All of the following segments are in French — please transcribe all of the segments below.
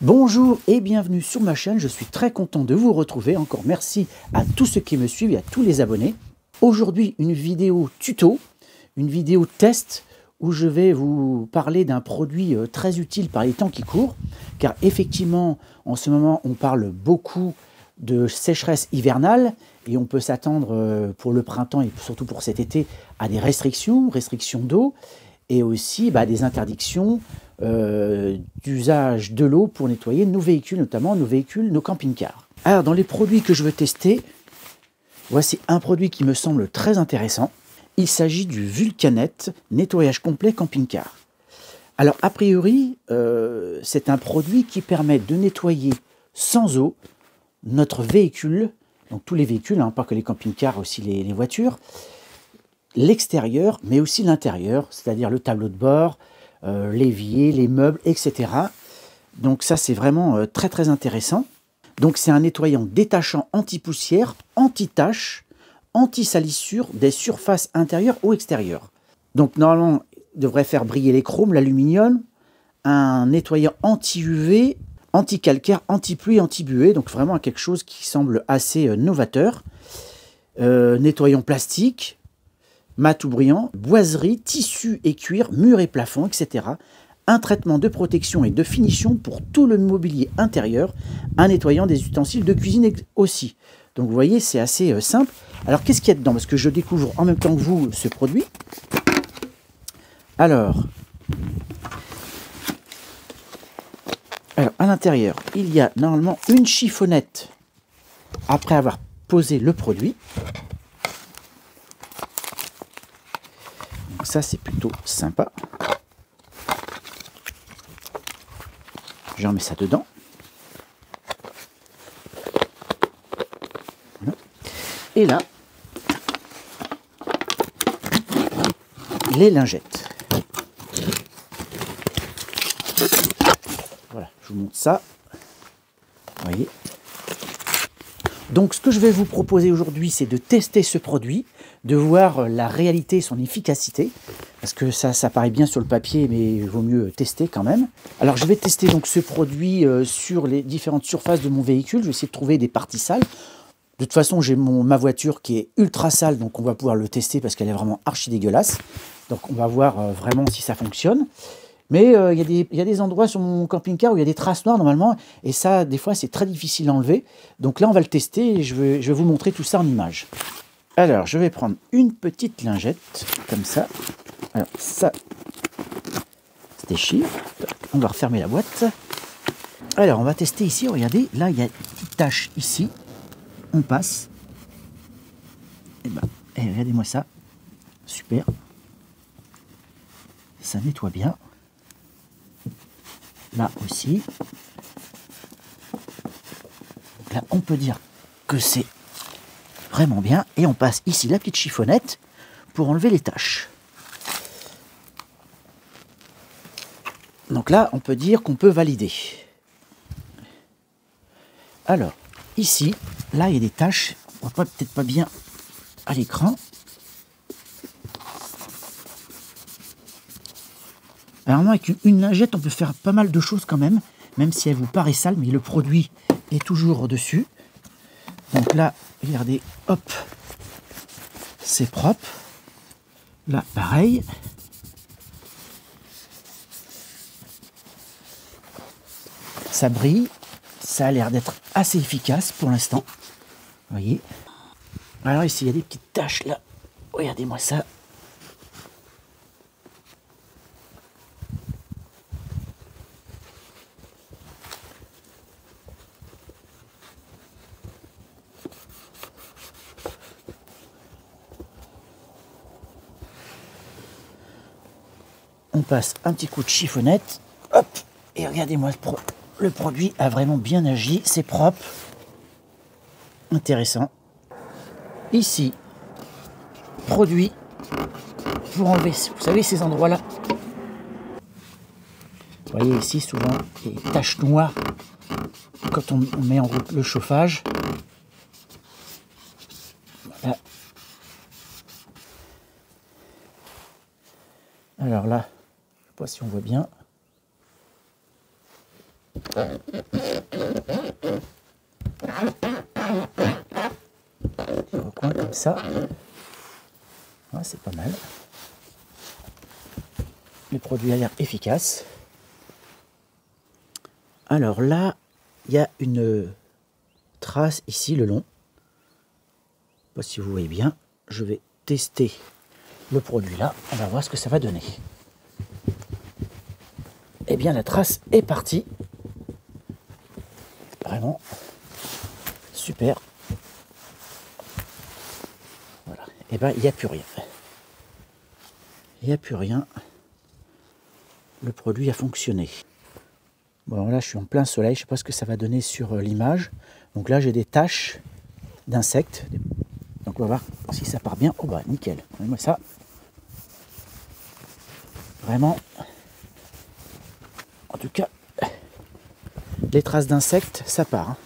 Bonjour et bienvenue sur ma chaîne, je suis très content de vous retrouver, encore merci à tous ceux qui me suivent et à tous les abonnés. Aujourd'hui une vidéo tuto, une vidéo test où je vais vous parler d'un produit très utile par les temps qui courent, car effectivement en ce moment on parle beaucoup de sécheresse hivernale et on peut s'attendre pour le printemps et surtout pour cet été à des restrictions d'eau et aussi des interdictions d'usage de l'eau pour nettoyer nos véhicules, notamment nos camping-cars. Alors dans les produits que je veux tester, voici un produit qui me semble très intéressant. Il s'agit du Vulcanet nettoyage complet camping-car. Alors a priori, c'est un produit qui permet de nettoyer sans eau notre véhicule, donc tous les véhicules, pas que les camping-cars, aussi les voitures, l'extérieur, mais aussi l'intérieur, c'est-à-dire le tableau de bord, l'évier, les meubles, etc. Donc ça, c'est vraiment très très intéressant. Donc c'est un nettoyant détachant anti-poussière, anti-tache, anti-salissure des surfaces intérieures ou extérieures. Donc normalement, il devrait faire briller les chromes, l'aluminium, un nettoyant anti-UV, anti-calcaire, anti-pluie, anti-buée, donc vraiment quelque chose qui semble assez novateur. Nettoyant plastique, mat ou brillant, boiserie, tissu et cuir, murs et plafonds, etc. Un traitement de protection et de finition pour tout le mobilier intérieur, un nettoyant des ustensiles de cuisine aussi. Donc vous voyez, c'est assez simple. Alors qu'est-ce qu'il y a dedans? Parce que je découvre en même temps que vous ce produit. Alors à l'intérieur, il y a normalement une chiffonnette après avoir posé le produit. Donc ça, c'est plutôt sympa. Je remets ça dedans. Voilà. Et là, les lingettes. Voilà, je vous montre ça. Vous voyez. Donc ce que je vais vous proposer aujourd'hui, c'est de tester ce produit, de voir la réalité, son efficacité, parce que ça paraît bien sur le papier, mais il vaut mieux tester quand même. Alors je vais tester donc ce produit sur les différentes surfaces de mon véhicule, je vais essayer de trouver des parties sales. De toute façon, j'ai ma voiture qui est ultra sale, donc on va pouvoir le tester parce qu'elle est vraiment archi dégueulasse. Donc on va voir vraiment si ça fonctionne. Mais il y a des endroits sur mon camping-car où il y a des traces noires normalement, et ça, des fois, c'est très difficile à enlever. Donc là, on va le tester et je vais vous montrer tout ça en image. Alors, je vais prendre une petite lingette, comme ça. Alors, ça se déchire. On va refermer la boîte. Alors, on va tester ici. Regardez, là, il y a une petite tache ici. On passe. Et regardez-moi ça. Super. Ça nettoie bien. Là aussi. Donc là, on peut dire que c'est vraiment bien. Et on passe ici la petite chiffonnette pour enlever les taches. Donc là, on peut dire qu'on peut valider. Alors, ici, là, il y a des taches. On voit peut-être pas bien à l'écran. Alors, avec une lingette, on peut faire pas mal de choses quand même si elle vous paraît sale, mais le produit est toujours dessus. Donc là, regardez, hop, c'est propre. Là, pareil. Ça brille. Ça a l'air d'être assez efficace pour l'instant. Vous voyez. Alors ici, il y a des petites taches là. Regardez-moi ça. On passe un petit coup de chiffonnette. Hop. Et regardez-moi, le produit a vraiment bien agi. C'est propre. Intéressant. Ici, produit pour enlever, vous savez, ces endroits-là. Vous voyez ici, souvent, les taches noires quand on met en route le chauffage. Voilà. Alors là, je ne sais pas si on voit bien. Au coin comme ça. Ah, c'est pas mal. Le produit a l'air efficace. Alors là, il y a une trace ici le long. Je ne sais pas si vous voyez bien. Je vais tester le produit là. On va voir ce que ça va donner. Eh bien, la trace est partie. Vraiment super. Voilà. Eh bien, il n'y a plus rien. Il n'y a plus rien. Le produit a fonctionné. Bon, là, je suis en plein soleil. Je ne sais pas ce que ça va donner sur l'image. Donc là, j'ai des taches d'insectes. Donc, on va voir si ça part bien. Oh, bah, nickel. Regardez-moi ça. Vraiment. En tout cas, les traces d'insectes, ça part. Hein.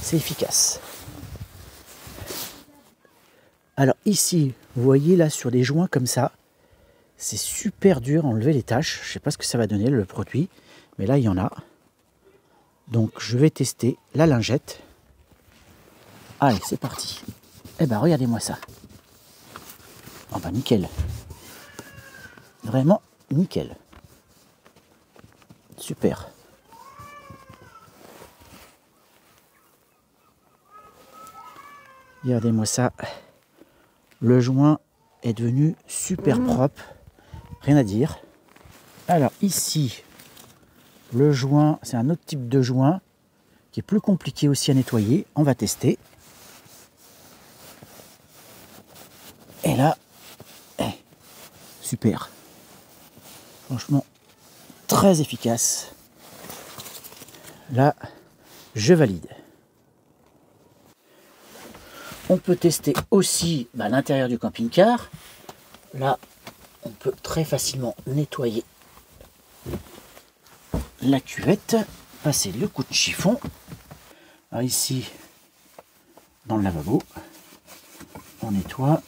C'est efficace. Alors ici, vous voyez là sur des joints comme ça, c'est super dur à enlever les taches. Je ne sais pas ce que ça va donner le produit, mais là il y en a. Donc je vais tester la lingette. Allez, c'est parti. Eh ben regardez-moi ça. Oh ben nickel. Vraiment nickel. Super. Regardez-moi ça. Le joint est devenu super propre. Rien à dire. Alors ici, le joint, c'est un autre type de joint qui est plus compliqué aussi à nettoyer. On va tester. Et là, super. Franchement, très efficace. Là, je valide. On peut tester aussi l'intérieur du camping-car. Là, on peut très facilement nettoyer la cuvette, passer le coup de chiffon. Alors ici, dans le lavabo, on nettoie.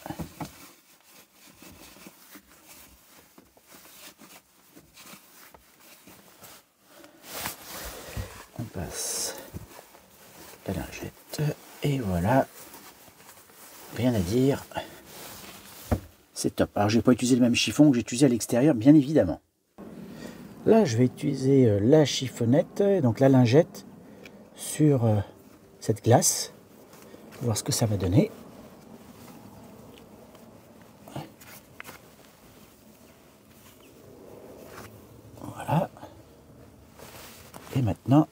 On passe la lingette et voilà. Rien à dire. C'est top. Alors, je vais pas utiliser le même chiffon que j'ai utilisé à l'extérieur, bien évidemment. Là, je vais utiliser la chiffonnette, donc la lingette, sur cette glace. Voir ce que ça va donner. Voilà. Et maintenant,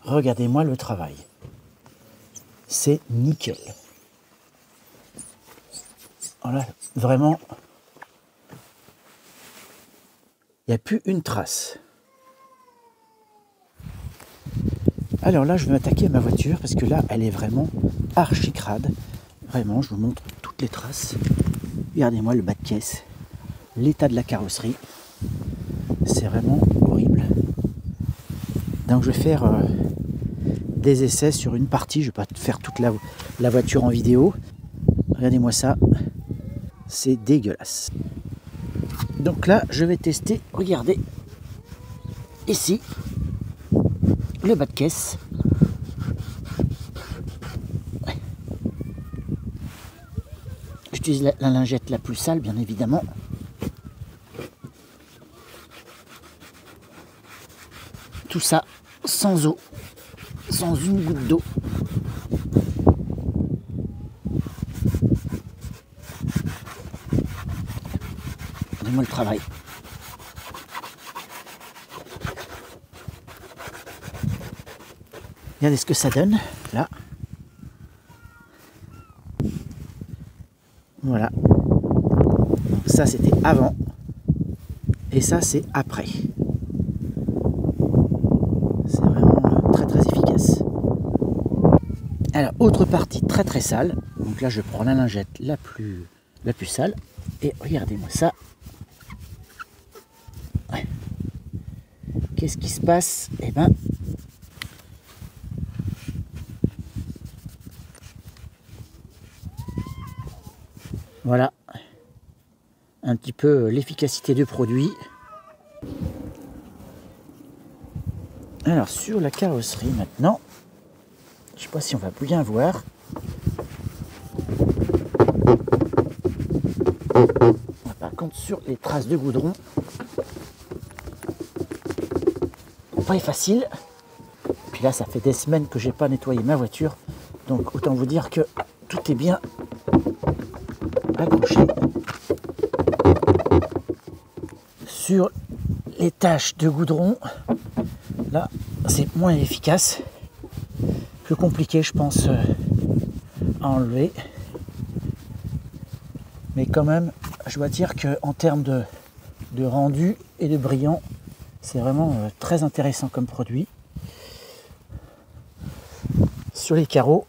regardez-moi le travail. C'est nickel. Voilà, vraiment, il n'y a plus une trace. Alors là, je vais m'attaquer à ma voiture parce que là, elle est vraiment archi crade. Vraiment, je vous montre toutes les traces. Regardez-moi le bas de caisse, l'état de la carrosserie. C'est vraiment horrible. Donc je vais faire des essais sur une partie. Je ne vais pas faire toute la voiture en vidéo. Regardez-moi ça. C'est dégueulasse. Donc là, je vais tester. Regardez. Ici. Le bas de caisse. J'utilise la lingette la plus sale, bien évidemment. Tout ça sans eau, sans une goutte d'eau. Regardez-moi le travail. Regardez ce que ça donne, là. Voilà. Donc ça, c'était avant. Et ça, c'est après. C'est vraiment très, très efficace. Alors, autre partie très, très sale. Donc là, je prends la lingette la plus sale. Et regardez-moi ça. Ouais. Qu'est-ce qui se passe? Eh ben, voilà un petit peu l'efficacité du produit. Alors sur la carrosserie maintenant, je ne sais pas si on va bien voir. Par contre sur les traces de goudron, pas facile. Puis là ça fait des semaines que j'ai pas nettoyé ma voiture, donc autant vous dire que tout est bien accroché. Sur les taches de goudron, là c'est moins efficace, plus compliqué je pense à enlever, mais quand même je dois dire que en termes de rendu et de brillant, c'est vraiment très intéressant comme produit. Sur les carreaux,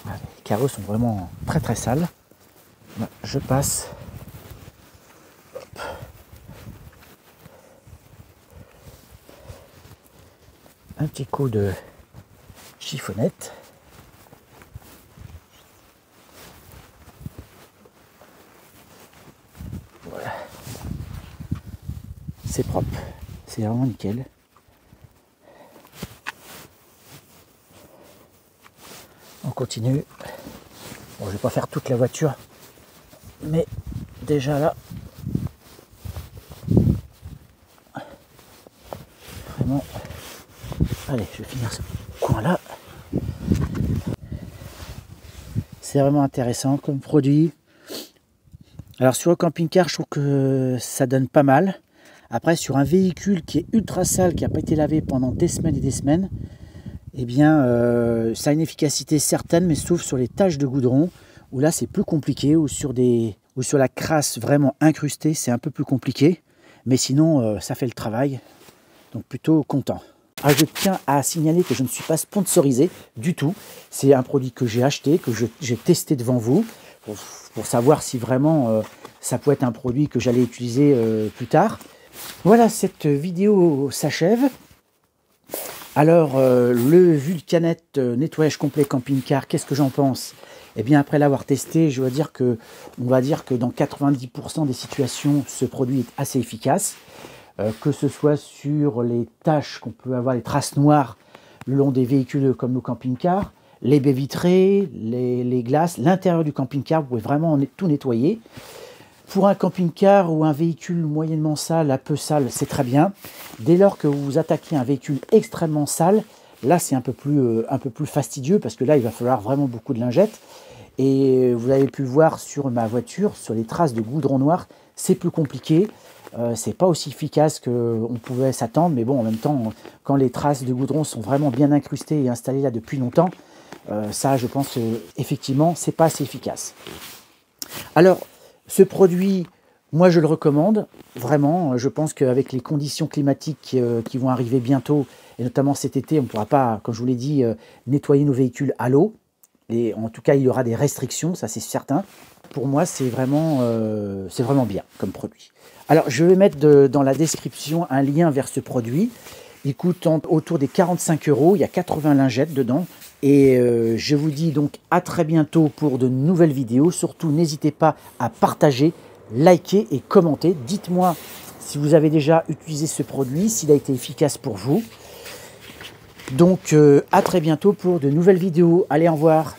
les carreaux sont vraiment très très sales. Là, je passe. Hop. Un petit coup de chiffonnette. Voilà. C'est propre. C'est vraiment nickel. On continue. Bon, je vais pas faire toute la voiture, mais déjà là, vraiment. Allez, je vais finir ce coin-là. C'est vraiment intéressant comme produit. Alors sur le camping-car, je trouve que ça donne pas mal. Après, sur un véhicule qui est ultra sale, qui n'a pas été lavé pendant des semaines et des semaines, eh bien, ça a une efficacité certaine, mais sauf sur les taches de goudron, où là c'est plus compliqué, ou sur la crasse vraiment incrustée, c'est un peu plus compliqué. Mais sinon, ça fait le travail, donc plutôt content. Alors, je tiens à signaler que je ne suis pas sponsorisé du tout. C'est un produit que j'ai acheté, que j'ai testé devant vous, pour savoir si vraiment ça peut être un produit que j'allais utiliser plus tard. Voilà, cette vidéo s'achève. Alors, le Vulcanette nettoyage complet camping-car, qu'est-ce que j'en pense? Eh bien, après l'avoir testé, on va dire que dans 90% des situations, ce produit est assez efficace. Que ce soit sur les taches qu'on peut avoir, les traces noires le long des véhicules comme nos camping-cars, les baies vitrées, les glaces, l'intérieur du camping-car, vous pouvez vraiment tout nettoyer. Pour un camping-car ou un véhicule moyennement sale, un peu sale, c'est très bien. Dès lors que vous attaquez un véhicule extrêmement sale, là c'est un peu plus fastidieux parce que là il va falloir vraiment beaucoup de lingettes. Et vous avez pu voir sur ma voiture, sur les traces de goudron noir, c'est plus compliqué. C'est pas aussi efficace qu'on pouvait s'attendre, mais bon, en même temps, quand les traces de goudron sont vraiment bien incrustées et installées là depuis longtemps, ça, je pense, effectivement, c'est pas assez efficace. Alors, ce produit, moi, je le recommande, vraiment. Je pense qu'avec les conditions climatiques qui vont arriver bientôt, et notamment cet été, on ne pourra pas, comme je vous l'ai dit, nettoyer nos véhicules à l'eau. Et en tout cas, il y aura des restrictions, ça c'est certain. Pour moi, c'est vraiment bien comme produit. Alors, je vais mettre dans la description un lien vers ce produit. Il coûte autour des 45 €. Il y a 80 lingettes dedans. Et je vous dis donc à très bientôt pour de nouvelles vidéos. Surtout, n'hésitez pas à partager, liker et commenter. Dites-moi si vous avez déjà utilisé ce produit, s'il a été efficace pour vous. Donc, à très bientôt pour de nouvelles vidéos. Allez, au revoir.